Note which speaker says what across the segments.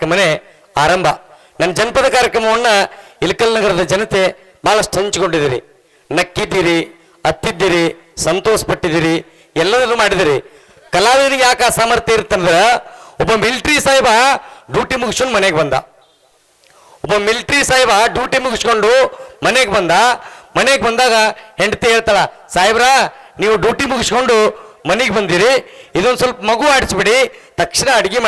Speaker 1: ಕಾರ್ಯಕ್ರಮನೇ ಆರಂಭ. ನನ್ನ ಜನಪದ ಕಾರ್ಯಕ್ರಮವನ್ನು ಇಳಕಲ್ ನಗರದ ಜನತೆ ಬಹಳಷ್ಟು ಹಂಚಿಕೊಂಡಿದ್ದೀರಿ, ನಕ್ಕಿದ್ದೀರಿ, ಅತ್ತಿದ್ದೀರಿ, ಸಂತೋಷ ಪಟ್ಟಿದ್ದೀರಿ, ಎಲ್ಲದನ್ನು ಮಾಡಿದಿರಿ. ಕಲಾವಿದನಿಗೆ ಯಾಕೆ ಸಾಮರ್ಥ್ಯ ಇರ್ತಂದ್ರೆ, ಒಬ್ಬ ಮಿಲಿಟರಿ ಸಾಹೇಬ ಡ್ಯೂಟಿ ಮುಗಿಸ್ಕೊಂಡು ಮನೆಗೆ ಬಂದ. ಒಬ್ಬ ಮಿಲಿಟರಿ ಸಾಹೇಬ ಡ್ಯೂಟಿ ಮುಗಿಸ್ಕೊಂಡು ಮನೆಗೆ ಬಂದಾಗ ಹೆಂಡತಿ ಹೇಳ್ತಾಳ, ಸಾಹೇಬ್ರ ನೀವು ಡ್ಯೂಟಿ ಮುಗಿಸ್ಕೊಂಡು ಮನೆಗೆ ಬಂದಿರಿ, ಇದೊಂದು ಸ್ವಲ್ಪ ಮಗು ಆಡಿಸ್ಬಿಡಿ, ತಕ್ಷಣ ಅಡುಗೆ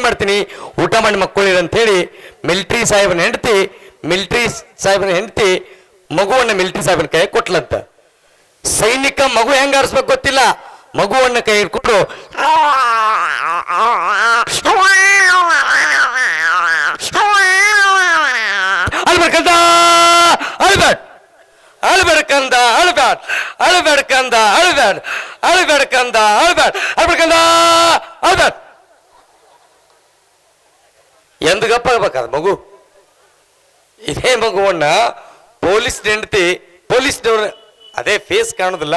Speaker 1: ಮಾಡ್ತೀನಿ, ಊಟ ಮಾಡಿ ಮಕ್ಕಳಿರಿ ಅಂತೇಳಿ ಮಿಲಿಟರಿ ಸಾಹೇಬನ ಹೆಂಡತಿ ಮಗುವನ್ನು ಮಿಲಿಟರಿ ಸಾಹೇಬನ ಕೈ ಕೊಟ್ಲಂತ. ಸೈನಿಕ ಮಗು ಹೆಂಗ ಆರಿಸ್ಬೇಕು ಗೊತ್ತಿಲ್ಲ, ಮಗುವನ್ನು ಕೈ ಇಟ್ಕೊಂಡು ಎಂದು ಗಪ್ಪ ಆಗ್ಬೇಕಾದ ಮಗು. ಇದೇ ಮಗುವನ್ನ ಪೊಲೀಸ್ನವ್ರ ಅದೇ ಫೇಸ್ ಕಾಣೋದಿಲ್ಲ,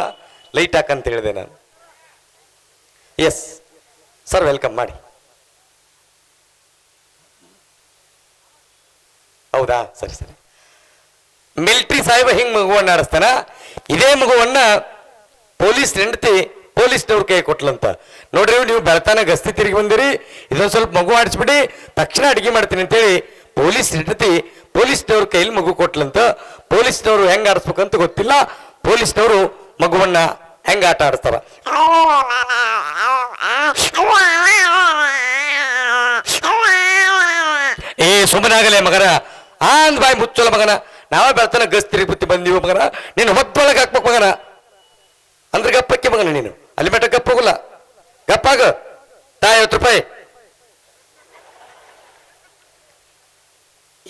Speaker 1: ಲೈಟ್ ಹಾಕಂತ ಹೇಳಿದೆ ನಾನು. ಎಸ್ ಸರ್, ವೆಲ್ಕಮ್ ಮಾಡಿ. ಹೌದಾ, ಸರಿ. ಮಿಲಿಟರಿ ಸಾಹೇಬ ಹಿಂಗ್ ಮಗುವನ್ನ ಆಡಿಸ್ತಾನ. ಇದೇ ಮಗುವನ್ನ ಪೊಲೀಸ್ನವ್ರ ಕೈ ಕೊಟ್ಲಂತ. ನೋಡ್ರಿ, ನೀವು ಬೆಳತಾನ ಗಸ್ತಿ ತಿರುಗಿ ಬಂದಿರಿ, ಇದೊಂದು ಸ್ವಲ್ಪ ಮಗು ಆಡಿಸ್ಬಿಡಿ, ತಕ್ಷಣ ಅಡಿಗೆ ಮಾಡ್ತೀನಿ ಅಂತೇಳಿ ಪೊಲೀಸ್ನವ್ರ ಕೈಲಿ ಮಗು ಕೊಟ್ಲಂತ. ಪೊಲೀಸ್ನವ್ರು ಹೆಂಗ್ ಆಡಿಸ್ಬೇಕಂತ ಗೊತ್ತಿಲ್ಲ, ಪೊಲೀಸ್ನವರು ಮಗುವನ್ನ ಹೆಂಗ ಆಟ ಆಡಿಸ್ತಾರ. ಏ ಸುಮ್ಮನಾಗಲೇ ಮಗನ, ಅಂದ್ ಬಾಯಿ ಮುಚ್ಚಲ ಮಗನ, ನಾವೇ ಬೆಳತಾನ ಗಸ್ತಿರಿ ಬುತ್ತಿ ಬಂದೀವಿ ಮಗನ, ನೀನು ಹೊತ್ತೊಳಗೆ ಹಾಕ್ಬೇಕು ಮಗನ ಅಂದ್ರೆ ಗಪ್ಪಕ್ಕೆ ಮಗನ, ನೀನು ಅಲ್ಲಿ ಬೆಟ್ಟ ಗಪ್ಪೋಗಲ್ಲ, ಗಪ್ಪಾಗ ತಾ 50 ರೂಪಾಯಿ.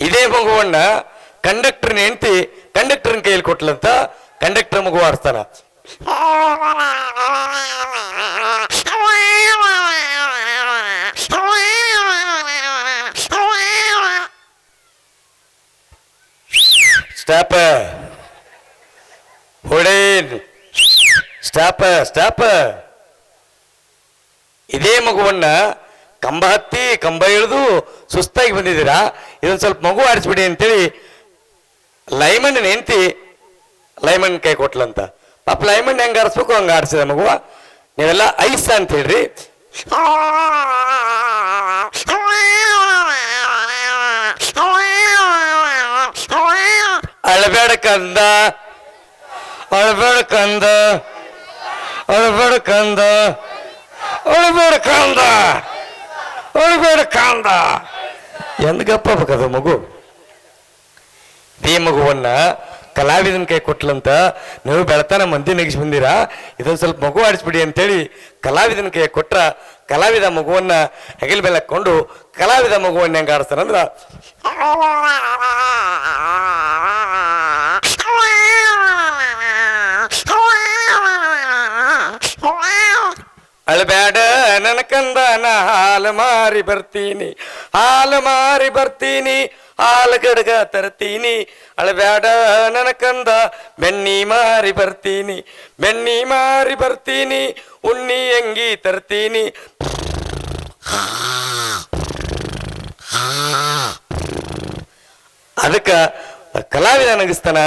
Speaker 1: ಇದೇ ಮಗುವನ್ನ ಕಂಡಕ್ಟರ್ನ ಹೆಂಡತಿ ಕಂಡಕ್ಟರ್ನ ಕೈಯಲ್ಲಿ ಕೊಟ್ಲಂತ. ಕಂಡಕ್ಟರ್ ಮಗು ಆಡಿಸ್ತಾನ. Stop ಹೊಡೇನ್, stop. ಇದೇ ಮಗುವನ್ನ ಕಂಬ ಹತ್ತಿ ಕಂಬ ಇಳಿದು ಸುಸ್ತಾಗಿ ಬಂದಿದ್ದೀರಾ, ಇದೊಂದು ಸ್ವಲ್ಪ ಮಗು ಆಡಿಸ್ಬಿಡಿ ಅಂತೇಳಿ ಲೈಮನ್ ಹೆಂಡತಿ ಲೈಮನ್ ಕೈ ಕೊಟ್ಲಂತ. ಪಾಪ ಲೈಮನ್ ಹೆಂಗ ಆಡಿಸ್ಬೇಕು ಹಂಗ ಆಡಿಸಿದ ಮಗುವ. ನೀವೆಲ್ಲ ಐಸ್ ಅಂತ ಹೇಳ್ರಿ. ಅಳಬೇಡ ಕಂದ, ಎಂದ ಗಪ್ಪ ಬೇಕದ ಮಗು. ಈ ಮಗುವನ್ನ ಕಲಾವಿದನ ಕೈ ಕೊಟ್ಲಂತ. ನೀವು ಬೆಳತಾನ ಮಂದಿ ನಗಿಸಿ ಬಂದಿರಾ, ಇದೊಂದು ಸ್ವಲ್ಪ ಮಗು ಆಡಿಸ್ಬಿಡಿ ಅಂತೇಳಿ ಕಲಾವಿದನ ಕೈ ಕೊಟ್ರ. ಕಲಾವಿದ ಮಗುವನ್ನ ಹೆಗಲ ಮೇಲೆ ಹಾಕೊಂಡು ಕಲಾವಿದ ಮಗುವನ್ನ ಹೆಂಗ ಆಡಿಸ್ತಾರಂದ್ರ, ಅಳಬೇಡ ನನ್ನ ಕಂದ, ನಾ ಹಾಲು ಮಾರಿ ಬರ್ತೀನಿ, ಹಾಲು ಗಡ್ಗ ತರ್ತೀನಿ. ಅಳಬೇಡ ನನ್ನ ಕಂದ, ಬೆಣ್ಣಿ ಮಾರಿ ಬರ್ತೀನಿ, ಉಣ್ಣಿ ಅಂಗಿ ತರ್ತೀನಿ. ಅದಕ್ಕ ಕಲಾವಿದ ನಗಿಸ್ತಾನ,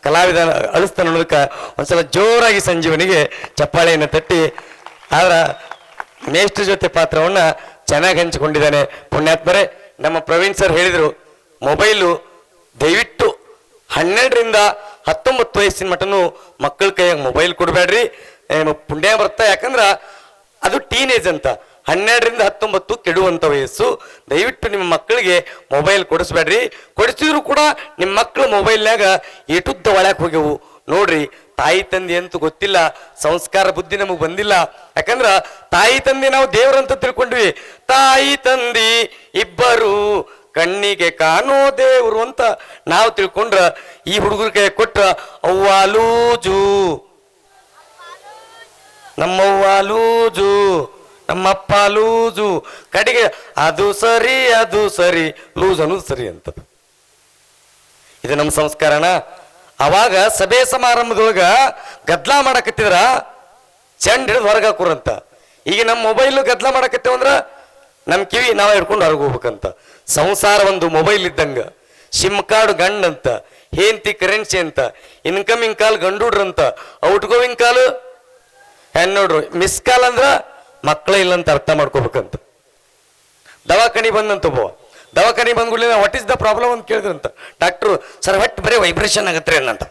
Speaker 1: ಕಲಾವಿದ ಅಳಿಸ್ತಾನ ಅನ್ನೋದಕ್ಕ ಒಂದ್ಸಲ ಜೋರಾಗಿ ಸಂಜೀವನಿಗೆ ಚಪ್ಪಾಳೆಯನ್ನು ತಟ್ಟಿ. ಆದ್ರ ಮೇಷ್ಟ್ರ ಜೊತೆ ಪಾತ್ರವನ್ನ ಚೆನ್ನಾಗಿ ಹಂಚಿಕೊಂಡಿದ್ದಾನೆ. ಪುಣ್ಯಾತ್ಮರೇ, ನಮ್ಮ ಪ್ರವೀಣ್ ಸರ್ ಹೇಳಿದ್ರು, ಮೊಬೈಲು ದಯವಿಟ್ಟು 12ರಿಂದ 19 ವಯಸ್ಸಿನ ಮಟನು ಮಕ್ಕಳ ಕೈಯಾಗ ಮೊಬೈಲ್ ಕೊಡಬೇಡ್ರಿ, ಪುಣ್ಯ ಬರ್ತಾ. ಯಾಕಂದ್ರ ಅದು ಟೀನೇಜ್ ಅಂತ. 12ರಿಂದ 19 ಕೆಡುವಂತ ವಯಸ್ಸು. ದಯವಿಟ್ಟು ನಿಮ್ಮ ಮಕ್ಕಳಿಗೆ ಮೊಬೈಲ್ ಕೊಡಿಸ್ಬೇಡ್ರಿ. ಕೊಡಿಸಿದ್ರು ಕೂಡ ನಿಮ್ಮ ಮಕ್ಕಳು ಮೊಬೈಲ್ನಾಗ ಏಟುದ್ದ ಒಳಕ್ ಹೋಗ್ಯವು ನೋಡ್ರಿ. ತಾಯಿ ತಂದೆ ಅಂತೂ ಗೊತ್ತಿಲ್ಲ, ಸಂಸ್ಕಾರ ಬುದ್ಧಿ ನಮಗ್ ಬಂದಿಲ್ಲ. ಯಾಕಂದ್ರ ತಾಯಿ ತಂದೆ ನಾವು ದೇವ್ರಂತ ತಿಳ್ಕೊಂಡ್ವಿ. ತಾಯಿ ತಂದೆ ಇಬ್ಬರು ಕಣ್ಣಿಗೆ ಕಾಣೋ ದೇವ್ರು ಅಂತ ನಾವು ತಿಳ್ಕೊಂಡ್ರ ಈ ಹುಡುಗರ ಕೈ ಕೊಟ್ರ ಅವ್ವಾಲೂಜು, ನಮ್ಮವ್ವ ಲೂಜು, ನಮ್ಮಪ್ಪ ಲೂಜು, ಕಡೆಗೆ ಅದು ಸರಿ ಲೂಸ್ ಅನ್ನೋದು ಸರಿ ಅಂತ. ಇದು ನಮ್ಮ ಸಂಸ್ಕಾರನ. ಅವಾಗ ಸಭೆ ಸಮಾರಂಭದೊಳಗ ಗದ್ಲಾ ಮಾಡಕತ್ತಿದ್ರ ಚಂಡ್ ಹಿಡಿದು ಹೊರಗೆ ಹಾಕುರಂತ. ಈಗ ನಮ್ಮ ಮೊಬೈಲ್ ಗದ್ದಲ ಮಾಡಕತ್ತೇವಂದ್ರ ನಮ್ಮ ಕಿವಿ ನಾವೇ ಹಿಡ್ಕೊಂಡು ಹೊರಗೆ ಹೋಗ್ಬೇಕಂತ. ಸಂಸಾರ ಒಂದು ಮೊಬೈಲ್ ಇದ್ದಂಗ, ಸಿಮ್ ಕಾರ್ಡ್ ಗಂಡ್ ಅಂತ, ಹೇಂತಿ ಕರೆನ್ಸಿ ಅಂತ, ಇನ್ಕಮಿಂಗ್ ಕಾಲ್ ಗಂಡುಡ್ರಂತ, ಔಟ್ ಗೋಯಿಂಗ್ ಕಾಲ್ ಹೆಣ್ಣೋಡ್ರು, ಮಿಸ್ ಕಾಲ್ ಅಂದ್ರ ಮಕ್ಕಳೇ ಇಲ್ಲ ಅಂತ ಅರ್ಥ ಮಾಡ್ಕೋಬೇಕಂತ. ದವಾಖಾನಿ ಬಂದಂತ ಒಬ್ಬ ದವಾಖಾನಿ ಬಂದ್ಗುಡ್ಲಿ ವಾಟ್ ಇಸ್ ದ ಪ್ರಾಬ್ಲಮ್ ಅಂತ ಕೇಳಿದ್ರಂತ. ಡಾಕ್ಟ್ರು ಸರ್ ಒಟ್ಟು ಬರೀ ವೈಬ್ರೇಷನ್ ಆಗತ್ತೆ ಅನ್ನಂತ.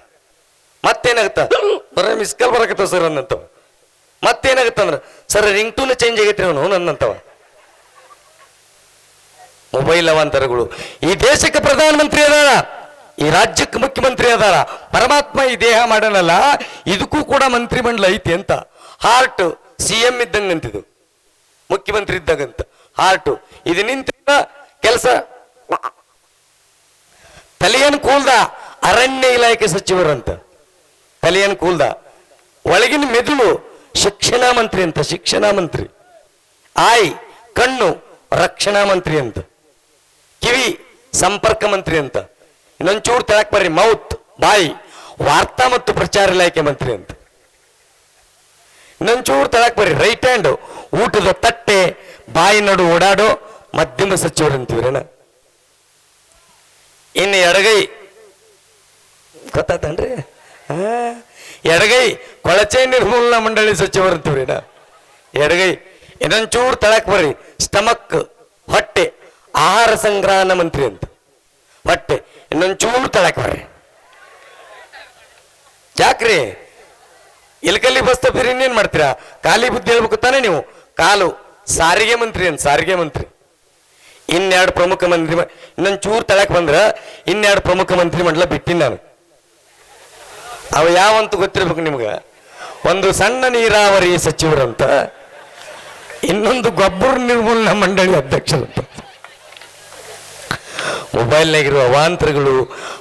Speaker 1: ಮತ್ತೇನಾಗತ್ತ ಬರೀ ಮಿಸ್ ಕಾಲ್ ಬರಕತ್ತವ ಸರ್ ಅನ್ನಂತವ. ಮತ್ತೇನಾಗತ್ತಂದ್ರ ಸರ್ ರಿಂಗ್ ಟೂನ್ ಚೇಂಜ್ ಆಗೈತ್ರಿ ಅವನು ನನ್ನಂತವ. ಮೊಬೈಲ್ ಅವಾಂತರಗಳು. ಈ ದೇಶಕ್ಕೆ ಪ್ರಧಾನಮಂತ್ರಿ ಅದಾರ, ಈ ರಾಜ್ಯಕ್ಕೆ ಮುಖ್ಯಮಂತ್ರಿ ಅದಾರ. ಪರಮಾತ್ಮ ಈ ದೇಹ ಮಾಡನಲ್ಲ, ಇದಕ್ಕೂ ಕೂಡ ಮಂತ್ರಿ ಮಂಡಲ ಐತಿ ಅಂತ. ಹಾರ್ಟ್ CM ಇದ್ದಂಗಂತಿದು, ಮುಖ್ಯಮಂತ್ರಿ ಇದ್ದಂಗಂತ ಹಾರ್ಟ್. ಇದು ನಿಂತ ಕೆಲಸ. ತಲೆಯನ್ನು ಕೂಲ್ದ ಅರಣ್ಯ ಇಲಾಖೆ ಸಚಿವರಂತ, ತಲೆಯನ್ನು ಕೂಲ್ದ. ಒಳಗಿನ ಮೆದುಳು ಶಿಕ್ಷಣ ಮಂತ್ರಿ ಅಂತ, ಶಿಕ್ಷಣ ಮಂತ್ರಿ. ಆಯ್ ಕಣ್ಣು ರಕ್ಷಣಾ ಮಂತ್ರಿ ಅಂತ, ಕಿವಿ ಸಂಪರ್ಕ ಮಂತ್ರಿ ಅಂತ. ಇನ್ನೊಂಚೂರು ತೆಳಕ್ ಬರ್ರಿ, ಮೌತ್ ಬಾಯಿ ವಾರ್ತಾ ಮತ್ತು ಪ್ರಚಾರ ಇಲಾಖೆ ಮಂತ್ರಿ ಅಂತ. ಇನ್ನೊಂಚೂರು ತೆಳಕ್ ಬರ್ರಿ, ರೈಟ್ ಹ್ಯಾಂಡ್ ಊಟದ ತಟ್ಟೆ ಬಾಯಿ ನಡು ಓಡಾಡೋ ಮಧ್ಯಮ ಸಚಿವರು ಅಂತೀವ್ರೇನ. ಇನ್ನು ಎಡಗೈ ಗೊತ್ತಾತನ್ರಿ, ಎಡಗೈ ಕೊಳಚೆ ನಿರ್ಮೂಲನಾ ಮಂಡಳಿ ಸಚಿವರು ಅಂತೀವ್ರೇನ ಎಡಗೈ. ಇನ್ನೊಂಚೂರು ತೆಳಕ್ ಬರ್ರಿ, ಸ್ಟಮಕ್ ಹೊಟ್ಟೆ ಆಹಾರ ಸಂಗ್ರಹಣ ಮಂತ್ರಿ ಅಂತ ಹೊಟ್ಟೆ. ಇನ್ನೊಂಚೂರು ತೆಳಕ್ ಬರ್ರಿ, ಯಾಕ್ರಿ ಇಲ್ಕಲ್ಲಿ ಬಸ್ ತಪ್ಪಿರಿ ಇನ್ನೇನ್ ಮಾಡ್ತೀರಾ? ಖಾಲಿ ಬುದ್ಧಿ ಹೇಳ್ಬೇಕು ತಾನೆ ನೀವು. ಕಾಲು ಸಾರಿಗೆ ಮಂತ್ರಿ ಅಂತ, ಸಾರಿಗೆ ಮಂತ್ರಿ. ಇನ್ನೆರಡು ಪ್ರಮುಖ ಮಂತ್ರಿ, ಇನ್ನೊಂಚೂರು ತೆಳಕ್ ಬಂದ್ರ ಇನ್ನೆರಡು ಪ್ರಮುಖ ಮಂತ್ರಿ ಮಂಡಲ ಬಿಟ್ಟಿನಿ ನಾನು. ಅವ ಯಾವಂತ ಗೊತ್ತಿರ್ಬೇಕು ನಿಮ್ಗ. ಒಂದು ಸಣ್ಣ ನೀರಾವರಿ ಸಚಿವರಂತ, ಇನ್ನೊಂದು ಗೊಬ್ಬರ ನಿರ್ಮೂಲನಾ ಮಂಡಳಿ ಅಧ್ಯಕ್ಷರಂತ. ಮೊಬೈಲ್ನಾಗಿರುವ ಅವಾಂತರಗಳು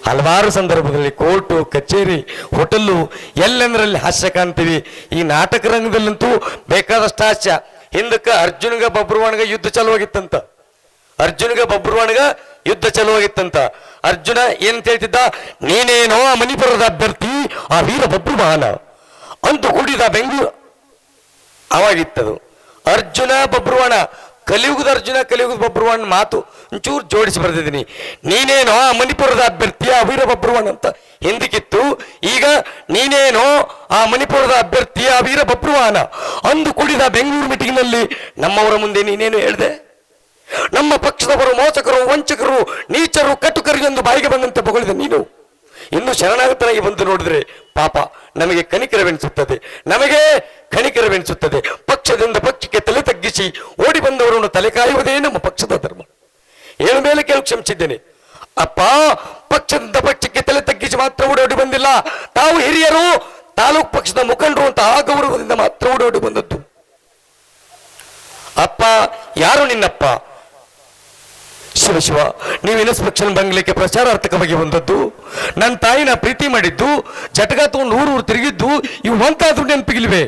Speaker 1: ಹಲವಾರು ಸಂದರ್ಭದಲ್ಲಿ ಕೋರ್ಟು ಕಚೇರಿ ಹೋಟೆಲ್ಲು ಎಲ್ಲೆಂದ್ರಲ್ಲಿ ಹಾಸ್ಯ ಕಾಣ್ತೀವಿ. ಈ ನಾಟಕ ರಂಗದಲ್ಲಂತೂ ಬೇಕಾದಷ್ಟು ಹಾಸ್ಯ. ಹಿಂದಕ್ಕ ಅರ್ಜುನ್ಗ ಬಬ್ರುವಾಣಗ ಯುದ್ಧ ಚಲುವಾಗಿತ್ತಂತ, ಅರ್ಜುನ್ಗ ಬಬ್ರುವಾಣಗ ಯುದ್ಧ ಚಲುವಾಗಿತ್ತಂತ. ಅರ್ಜುನ ಏನಂತ ಹೇಳ್ತಿದ್ದ, ನೀನೇನೋ ಆ ಮಣಿಪುರದ ಅಭ್ಯರ್ಥಿ ಆ ವೀರ ಬಬ್ರುವಾಹನ ಅಂತೂ ಕೂಡಿದ ಬೆಂಗಳೂರು. ಅವಾಗಿತ್ತದು ಅರ್ಜುನ ಬಬ್ರುವಾಣ. ಕಲಿಯುಗದ ಅರ್ಜುನ ಕಲಿಯುಗದ ಬಬ್ರುವಾಣ ಮಾತು ಒಂಚೂರು ಜೋಡಿಸಿ ಬರೆದಿದ್ದೀನಿ. ನೀನೇನೋ ಆ ಮಣಿಪುರದ ಅಭ್ಯರ್ಥಿ ಆ ವೀರ ಬಬ್ರುವಾಣ ಅಂತ ಹಿಂದಕ್ಕಿತ್ತು. ಈಗ ನೀನೇನೋ ಆ ಮಣಿಪುರದ ಅಭ್ಯರ್ಥಿ ಆ ವೀರ ಬಬ್ರುವಾಹನ ಅಂದು ಕೂಡಿದ ಬೆಂಗಳೂರು ಮೀಟಿಂಗ್ನಲ್ಲಿ ನಮ್ಮವರ ಮುಂದೆ ನೀನೇನು ಹೇಳಿದೆ? ನಮ್ಮ ಪಕ್ಷದವರು ಮೋಸಕರು, ವಂಚಕರು, ನೀಚರು, ಕಟುಕರು ಎಂದು ಬಾಯಿಗೆ ಬಂದಂತೆ ಬಗಳಿದೆ ನೀನು. ಇನ್ನು ಶರಣಾಗತನಾಗಿ ಬಂದು ನೋಡಿದ್ರೆ ಪಾಪ ನಮಗೆ ಕನಿಕರವೆನಿಸುತ್ತದೆ, ನಮಗೆ ಕನಿಕರವೆನಿಸುತ್ತದೆ. ಪಕ್ಷದಿಂದ ಪಕ್ಷಕ್ಕೆ ತಲೆ ತಗ್ಗಿಸಿ ಓಡಿ ಬಂದವರನ್ನು ತಲೆ ಕಾಯುವುದೇ ನಮ್ಮ ಪಕ್ಷದ ಧರ್ಮ. ಏಳು ಮೇಲೆ ಕೇಳು ಕ್ಷಮಿಸಿದ್ದೇನೆ ಅಪ್ಪ. ಪಕ್ಷದಿಂದ ಪಕ್ಷಕ್ಕೆ ತಲೆ ತಗ್ಗಿಸಿ ಮಾತ್ರ ಓಡೋಡಿ ಬಂದಿಲ್ಲ, ತಾವು ಹಿರಿಯರು ತಾಲೂಕು ಪಕ್ಷದ ಮುಖಂಡರು ಅಂತ ಆ ಗೌರವದಿಂದ ಮಾತ್ರ ಓಡೋಡಿ ಬಂದದ್ದು. ಅಪ್ಪ ಯಾರು ನಿನ್ನಪ್ಪ? ಶಿವ ಶಿವ, ನೀವು ಇನ್ಸ್ಪೆಕ್ಷನ್ ಬಂಗ್ಲಿಕ್ಕೆ ಪ್ರಚಾರಾರ್ಥಕವಾಗಿ ಬಂದದ್ದು, ನನ್ನ ತಾಯಿನ ಪ್ರೀತಿ ಮಾಡಿದ್ದು, ಜಟಕ ತಗೊಂಡು ಊರು ತಿರುಗಿದ್ದು, ಇವು ಒಂತಾದ್ರೂ ನೆನಪಿಗಿಲ್ವೇ?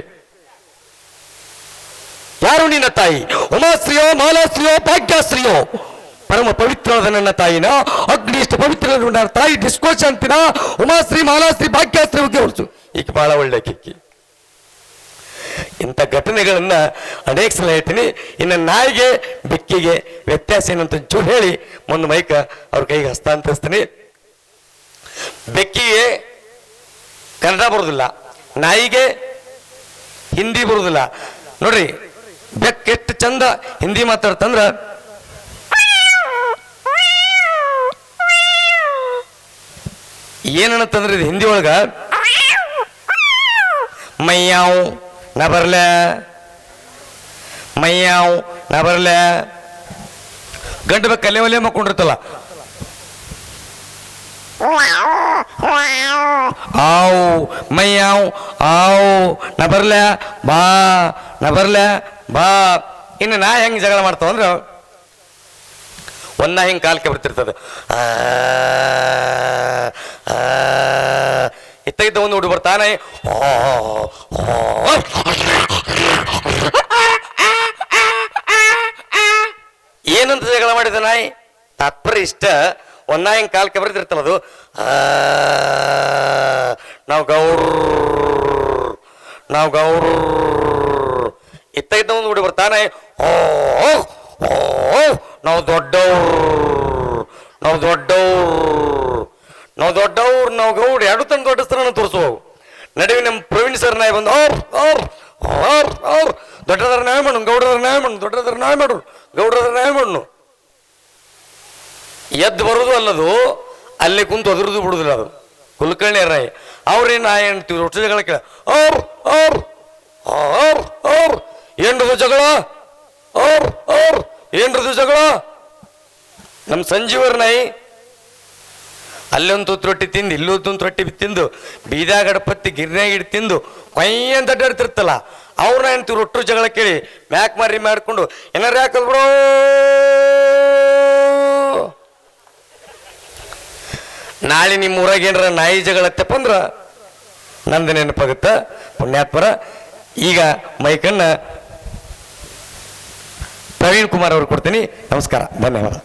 Speaker 1: ಯಾರು ನಿನ್ನ ತಾಯಿ? ಉಮಾಶ್ರೀಯೋ, ಮಾಲಾಶ್ರೀಯೋ, ಭಾಗ್ಯಾಶ್ರೀಯೋ? ಪರಮ ಪವಿತ್ರವಾದ ನನ್ನ ತಾಯಿನ, ಅಗ್ನಿ ಇಷ್ಟು ಪವಿತ್ರ ನನ್ನ ತಾಯಿ ಡಿಸ್ಕೋಶ ಅಂತಿನ ಉಮಾಶ್ರೀ, ಮಾಲಾಶ್ರೀ, ಭಾಗ್ಯಾಶ್ರೀ ಬಗ್ಗೆ ಹೊರಸು. ಈಗ ಬಹಳ ಒಳ್ಳೆ ಕಿಕ್ಕಿ. ಇಂಥ ಘಟನೆಗಳನ್ನ ಅನೇಕ ಸಲ ಹೇಳ್ತೀನಿ. ಇನ್ನು ನಾಯಿಗೆ ಬೆಕ್ಕಿಗೆ ವ್ಯತ್ಯಾಸ ಏನಂತ ಚೂರು ಹೇಳಿ ಒಂದು ಮೈಕ ಅವ್ರ ಕೈಗೆ ಹಸ್ತಾಂತರಿಸ್ತೀನಿ. ಬೆಕ್ಕಿಗೆ ಕನ್ನಡ ಬರೋದಿಲ್ಲ, ನಾಯಿಗೆ ಹಿಂದಿ ಬರೋದಿಲ್ಲ. ನೋಡ್ರಿ ಬೆಕ್ಕ ಎಷ್ಟು ಚಂದ ಹಿಂದಿ ಮಾತಾಡ್ತಂದ್ರ, ಏನನ್ನತ್ತಂದ್ರೆ ಇದು ಹಿಂದಿ ಒಳಗ ಮೈಯಾವ್ ನಾ ಬರ್ಲೆ, ಮೈಯಾವ್ ನಾ ಬರ್ಲೆ. ಗಂಡು ಬೆಕ್ಕ ಅಲ್ಲೇ ಒಲೆ ಮಕ್ಕೊಂಡಿರ್ತಲ್ಲ, ಆವ್ ಮೈಯಾವ್ ಆವ್ ನಾ ಬರ್ಲೆ ಬಾ, ನಾ ಬರ್ಲೆ ಬಾ. ಇನ್ನು ನಾ ಹೆಂಗೆ ಜಗಳ ಮಾಡ್ತಾವ ಅಂದ್ರೆ, ಒಂದ ಹಿಂಗೆ ಕಾಲ್ಕೆ ಬರ್ತಿರ್ತದೆ, ಇತ್ತ ಒಂದು ಹುಡುಗ ಬರ್ತಾನೆ, ಏನಂತ ಜಗಳ ಮಾಡಿದ ನಾಯಿ? ತಾತ್ಪರ್ಯ ಇಷ್ಟ. ಒಂದ ಹಿಂಗೆ ಕಾಲ್ಕೆ ಬರ್ತಿರ್ತಲ್ಲ ಅದು, ನಾವು ಗೌರ್ ಇತ್ತ ಒಂದು ಹುಡುಗ ಬರ್ತಾನೆ, ಓ ನಾವು ದೊಡ್ಡವ್ರು, ನಾವು ದೊಡ್ಡವ್ರು, ನಾವು ದೊಡ್ಡವ್ರು, ನಾವು ಗೌಡ್ ಎರಡು ತನ್ನ ದೊಡ್ಡ ಸ್ಥಾನ ತೋರಿಸುವ ನಡುವೆ ನಮ್ಮ ಪ್ರವೀಣ್ ಸರ್ ನಾಯಿ ಬಂದು ಅವ್ರ ದೊಡ್ಡದಾರ ನ್ಯಾಯ ಮಾಡೋಣ, ಗೌಡ್ರದಾರ ನ್ಯಾಯ ಮಾಡೋಣ, ದೊಡ್ಡದಾರ ನ್ಯಾಯ ಮಾಡೋಣ, ಗೌಡ್ರದಾರ ನ್ಯಾಯ ಮಾಡೋಣ. ಎದ್ದು ಬರೋದು ಅಲ್ಲದು, ಅಲ್ಲೇ ಕುಂತು ಅದ್ರದ್ದು ಬಿಡುದಿಲ್ಲ. ಅದು ಕುಲಕರ್ಣಿ ರಾಯಿ ಅವ್ರೇನು ನಾಯಿ ಅಂತೀವಿ ರೊಟ್ಟಿ ಜಗಳ ಕೇಳ ಏನ್ರದು ಜಗಳ, ಏನ್ರದು ಜಗಳ. ನಮ್ಮ ಸಂಜೀವರ ನಾಯಿ ಅಲ್ಲೊಂದು ತುತ್ತು ರೊಟ್ಟಿ ತಿಂದು ಇಲ್ಲೊಂದು ರೊಟ್ಟಿ ತಿಂದು ಬೀದಾ ಗಡಪತ್ತಿ ಗಿರ್ನ್ಯಾಗ ಹಿಡ್ ತಿಂದು ಕೊಯ್ಯ ಅಂತ ಅಡ್ಡಾಡ್ತಿರ್ತಲ್ಲ, ಅವ್ರನ್ನ ಅಂತೀವಿ ರೊಟ್ಟು ಜಗಳ ಕೇಳಿ ಮ್ಯಾಕ್ ಮಾರಿ ಮಾಡ್ಕೊಂಡು ಏನಾರು ಯಾಕಲ್ ಬಿಡೋ. ನಾಳೆ ನಿಮ್ಮ ಊರಾಗ ಏನಾರ ನಾಯಿ ಜಗಳತ್ತಪ್ಪ ಅಂದ್ರ ನಂದು ನೆನಪಾಗುತ್ತ ಪುಣ್ಯಾತ್ಮರ. ಈಗ ಮೈಕನ್ನ ಪ್ರವೀಣ್ ಕುಮಾರ್ ಅವ್ರಿಗೆ ಕೊಡ್ತೀನಿ. ನಮಸ್ಕಾರ, ಧನ್ಯವಾದ.